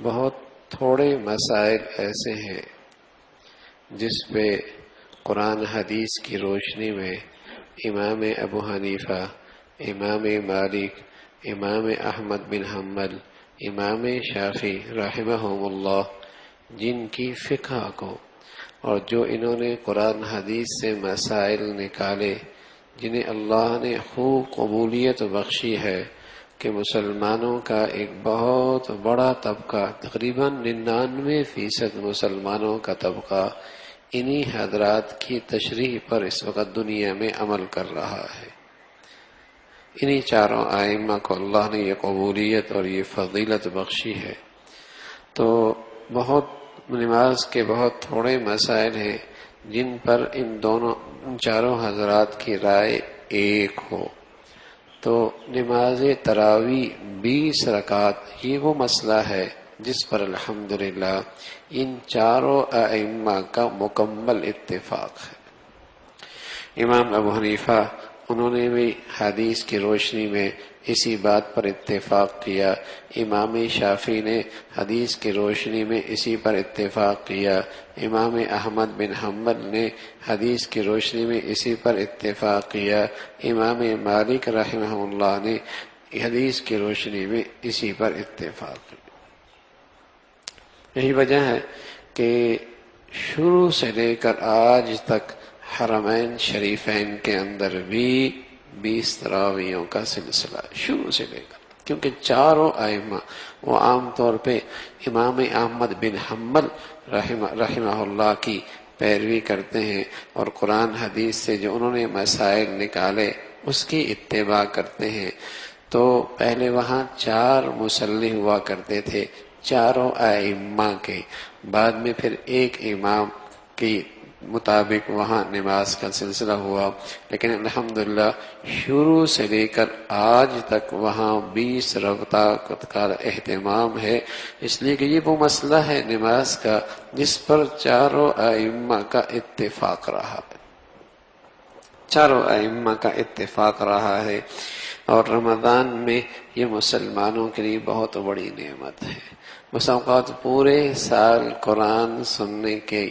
بہت تھوڑے مسائل ایسے ہیں جس پہ قرآن حدیث کی روشنی میں امام ابو حنیفہ، امام مالک، امام احمد بن حنبل، امام شافعی رحمہم اللہ، جن کی فقہ کو اور جو انہوں نے قرآن حدیث سے مسائل نکالے، جنہیں اللہ نے خوب قبولیت بخشی ہے کہ مسلمانوں کا ایک بہت بڑا طبقہ، تقریباً 99% مسلمانوں کا طبقہ انہی حضرات کی تشریح پر اس وقت دنیا میں عمل کر رہا ہے۔ انہی چاروں ائمہ کو اللہ نے یہ قبولیت اور یہ فضیلت بخشی ہے۔ تو نماز کے بہت تھوڑے مسائل ہیں جن پر ان چاروں حضرات کی رائے ایک ہو۔ تو نماز تراویح 20 رکعت یہ وہ مسئلہ ہے جس پر الحمدللہ ان چاروں ائمہ کا مکمل اتفاق ہے۔ امام ابو حنیفہ انہوں نے بھی حدیث کی روشنی میں اسی بات پر اتفاق کیا، امام شافعی نے حدیث کی روشنی میں اسی پر اتفاق کیا، امام احمد بن حنبل نے حدیث کی روشنی میں اسی پر اتفاق کیا، امام مالک رحمہ اللہ نے حدیث کی روشنی میں اسی پر اتفاق کیا۔ یہی وجہ ہے کہ شروع سے لے کر آج تک حرمین شریفین کے اندر بھی 20 تراویحوں کا سلسلہ شروع سے لے کر، کیونکہ چاروں ائمہ وہ عام طور پہ امام احمد بن حنبل رحمہ اللہ کی پیروی کرتے ہیں اور قرآن حدیث سے جو انہوں نے مسائل نکالے اس کی اتباع کرتے ہیں۔ تو پہلے وہاں 4 مصلی ہوا کرتے تھے چاروں ائمہ کے، بعد میں پھر ایک امام کی مطابق وہاں نماز کا سلسلہ ہوا، لیکن الحمدللہ شروع سے لے کر آج تک وہاں 20 رکعت کا اہتمام ہے، اس لیے کہ یہ وہ مسئلہ ہے نماز کا جس پر چاروں ائمہ کا اتفاق رہا ہے، چاروں ائمہ کا اتفاق رہا ہے۔ اور رمضان میں یہ مسلمانوں کے لیے بہت بڑی نعمت ہے۔ بس اوقات پورے سال قرآن سننے کے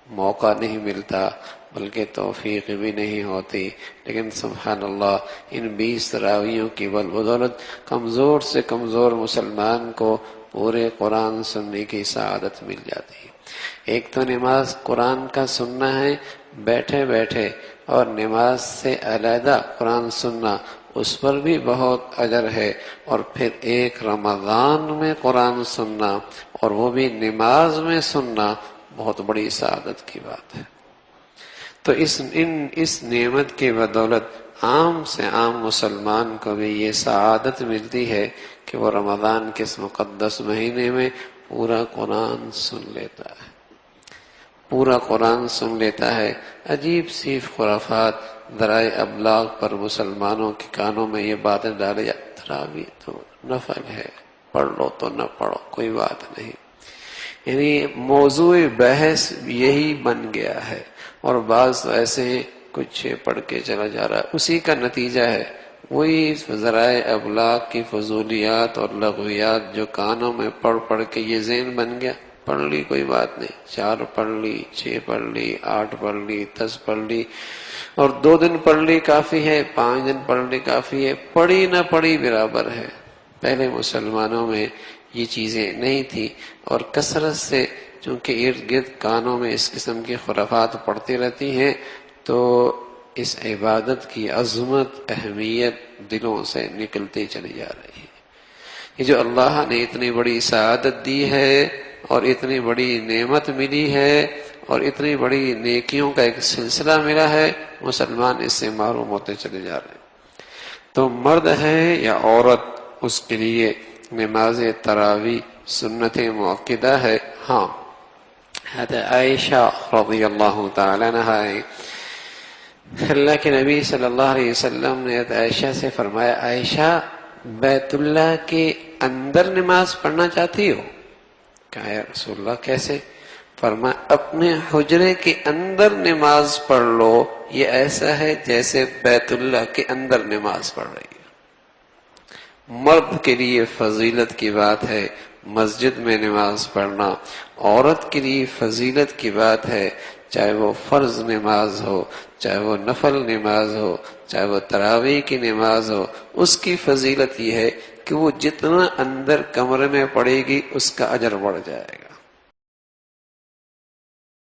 موقع نہیں ملتا، بلکہ توفیق بھی نہیں ہوتی، لیکن سبحان اللہ ان 20 تراویحوں کی بدولت کمزور سے کمزور مسلمان کو پورے قرآن سننے کی سعادت مل جاتی ہے۔ ایک تو نماز قرآن کا سننا ہے بیٹھے بیٹھے، اور نماز سے علیحدہ قرآن سننا اس پر بھی بہت اجر ہے، اور پھر ایک رمضان میں قرآن سننا اور وہ بھی نماز میں سننا بہت بڑی سعادت کی بات ہے۔ تو اس نعمت کی بدولت عام سے عام مسلمان کو بھی یہ سعادت ملتی ہے کہ وہ رمضان کے اس مقدس مہینے میں پورا قرآن سن لیتا ہے، پورا قرآن سن لیتا ہے۔ عجیب سی خرافات ذرائع ابلاغ پر مسلمانوں کے کانوں میں یہ باتیں ڈالے جاتی، تراویح تو نفل ہے، پڑھ لو تو نہ پڑھو کوئی بات نہیں، یعنی موضوع بحث یہی بن گیا ہے۔ اور بعض ایسے کچھ پڑھ کے چلا جا رہا ہے، اسی کا نتیجہ ہے وہی ذرائع ابلاغ کی فضولیات اور لغویات جو کانوں میں پڑھ پڑھ کے یہ ذہن بن گیا، پڑھ لی کوئی بات نہیں، 4 پڑھ لی، 6 پڑھ لی، 8 پڑھ لی، 10 پڑھ لی، اور 2 دن پڑھ لی کافی ہے، 5 دن پڑھ لی کافی ہے، پڑھی نہ پڑھی برابر ہے۔ پہلے مسلمانوں میں یہ چیزیں نہیں تھی، اور کثرت سے چونکہ ارد گرد کانوں میں اس قسم کی خرافات پڑتی رہتی ہیں، تو اس عبادت کی عظمت اہمیت دلوں سے نکلتی چلی جا رہی ہے۔ یہ جو اللہ نے اتنی بڑی سعادت دی ہے اور اتنی بڑی نعمت ملی ہے اور اتنی بڑی نیکیوں کا ایک سلسلہ ملا ہے، مسلمان اس سے محروم ہوتے چلے جا رہے ہیں۔ تو مرد ہے یا عورت، اس کے لیے نماز تراویح سنت مؤکدہ ہے۔ ہاں، حضرت عائشہ رضی اللہ تعالیٰ عنہا ہے، اللہ کے نبی صلی اللہ علیہ وسلم نے حضرت عائشہ سے فرمایا، عائشہ بیت اللہ کے اندر نماز پڑھنا چاہتی ہو؟ کہا یا رسول اللہ کیسے؟ فرمایا اپنے حجرے کے اندر نماز پڑھ لو، یہ ایسا ہے جیسے بیت اللہ کے اندر نماز پڑھ رہی ہے۔ مرد کے لیے فضیلت کی بات ہے، مسجد میں نماز پڑھنا عورت کے لیے فضیلت کی بات ہے، چاہے وہ فرض نماز ہو، چاہے وہ نفل نماز ہو، چاہے وہ تراویح کی نماز ہو، اس کی فضیلت یہ ہے کہ وہ جتنا اندر کمرے میں پڑے گی اس کا اجر بڑھ جائے گا۔